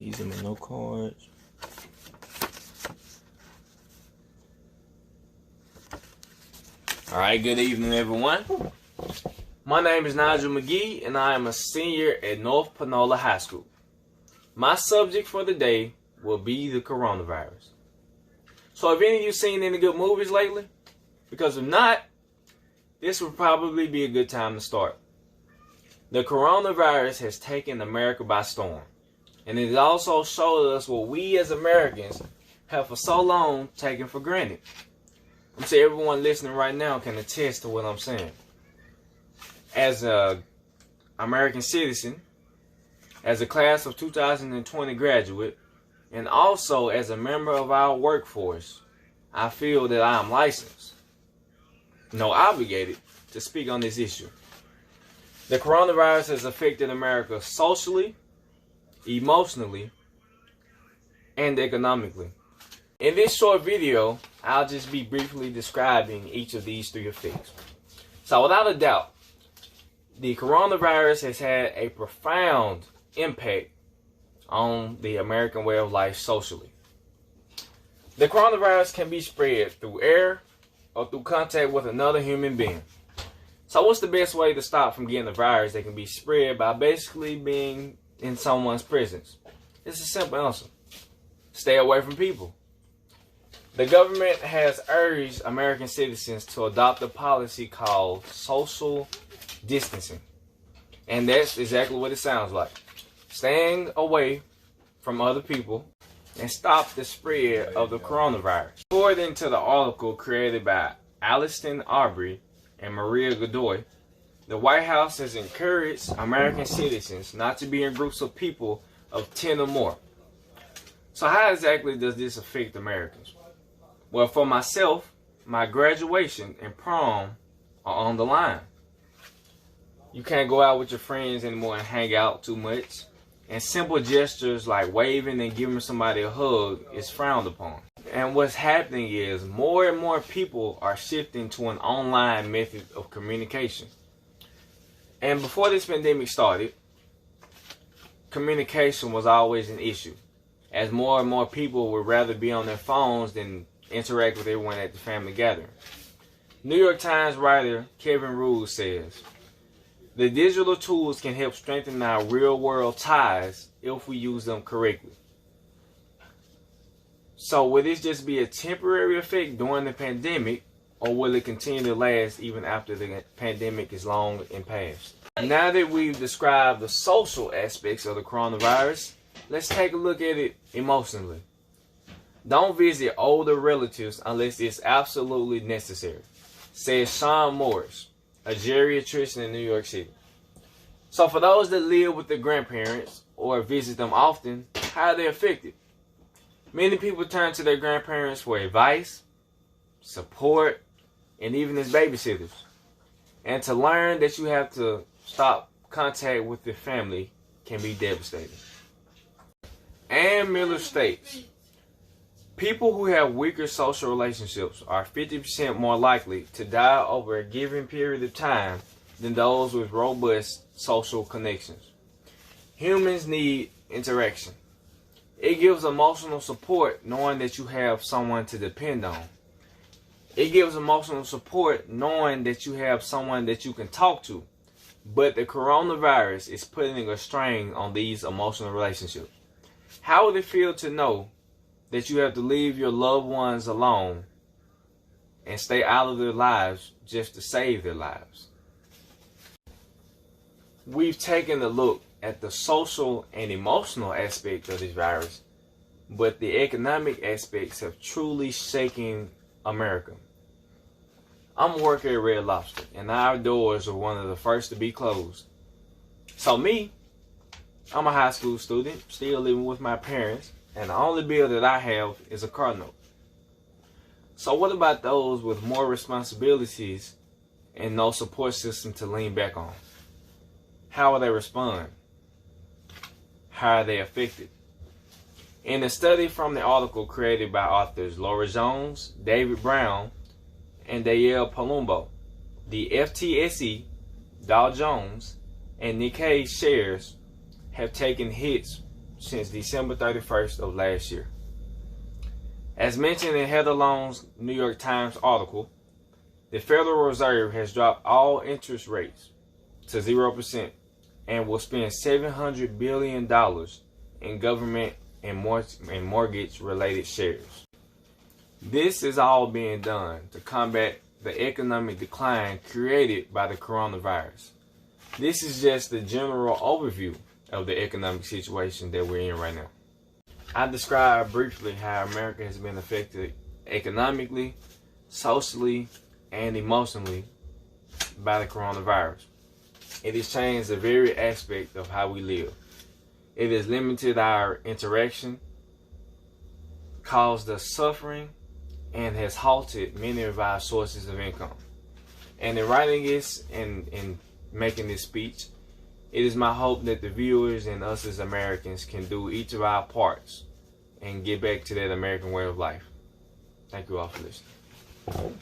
These are my note cards. Alright, good evening everyone. My name is Nigel McGee and I am a senior at North Panola High School. My subject for the day will be the coronavirus. So have any of you seen any good movies lately? Because if not, this would probably be a good time to start. The coronavirus has taken America by storm. And it also showed us what we as Americans have for so long taken for granted. I'm sure everyone listening right now can attest to what I'm saying. As an American citizen, as a class of 2020 graduate, and also as a member of our workforce, I feel that I am licensed, no, obligated to speak on this issue. The coronavirus has affected America socially, emotionally, and economically. In this short video, I'll just be briefly describing each of these three effects. So without a doubt, the coronavirus has had a profound impact on the American way of life socially. The coronavirus can be spread through air or through contact with another human being. So what's the best way to stop from getting the virus that can be spread by basically being in someone's presence? It's a simple answer. Stay away from people. The government has urged American citizens to adopt a policy called social distancing. And that's exactly what it sounds like. Staying away from other people and stop the spread of the coronavirus. According to the article created by Alliston Aubrey and Maria Godoy, the White House has encouraged American citizens not to be in groups of people of 10 or more. So how exactly does this affect Americans? Well, for myself, my graduation and prom are on the line. You can't go out with your friends anymore and hang out too much. And simple gestures like waving and giving somebody a hug is frowned upon. And what's happening is more and more people are shifting to an online method of communication. And before this pandemic started, communication was always an issue, as more and more people would rather be on their phones than interact with everyone at the family gathering. New York Times writer Kevin Ruse says, "The digital tools can help strengthen our real-world ties if we use them correctly." So will this just be a temporary effect during the pandemic, or will it continue to last even after the pandemic is long and past? Now that we've described the social aspects of the coronavirus, let's take a look at it emotionally. Don't visit older relatives unless it's absolutely necessary, says Sean Morris, a geriatrician in New York City. So for those that live with their grandparents or visit them often, how are they affected? Many people turn to their grandparents for advice, support, and even as babysitters. And to learn that you have to stop contact with your family can be devastating. Ann Miller states, "People who have weaker social relationships are 50% more likely to die over a given period of time than those with robust social connections." Humans need interaction. It gives emotional support knowing that you have someone to depend on. It gives emotional support knowing that you have someone that you can talk to. But the coronavirus is putting a strain on these emotional relationships. How would it feel to know that you have to leave your loved ones alone and stay out of their lives just to save their lives? We've taken a look at the social and emotional aspect of this virus, but the economic aspects have truly shaken America. I'm a worker at Red Lobster, and our doors are one of the first to be closed. So me, I'm a high school student, still living with my parents, and the only bill that I have is a car note. So what about those with more responsibilities and no support system to lean back on? How will they respond? How are they affected? In a study from the article created by authors Laura Jones, David Brown, and Danielle Palumbo, the FTSE, Dow Jones, and Nikkei shares have taken hits since December 31st of last year. As mentioned in Heather Loan's New York Times article, the Federal Reserve has dropped all interest rates to 0% and will spend $700 billion in government and mortgage-related shares. This is all being done to combat the economic decline created by the coronavirus. This is just the general overview of the economic situation that we're in right now. I described briefly how America has been affected economically, socially, and emotionally by the coronavirus. It has changed the very aspect of how we live. It has limited our interaction, caused us suffering, and has halted many of our sources of income. And in writing this and in making this speech, it is my hope that the viewers and us as Americans can do each of our parts and get back to that American way of life. Thank you all for listening.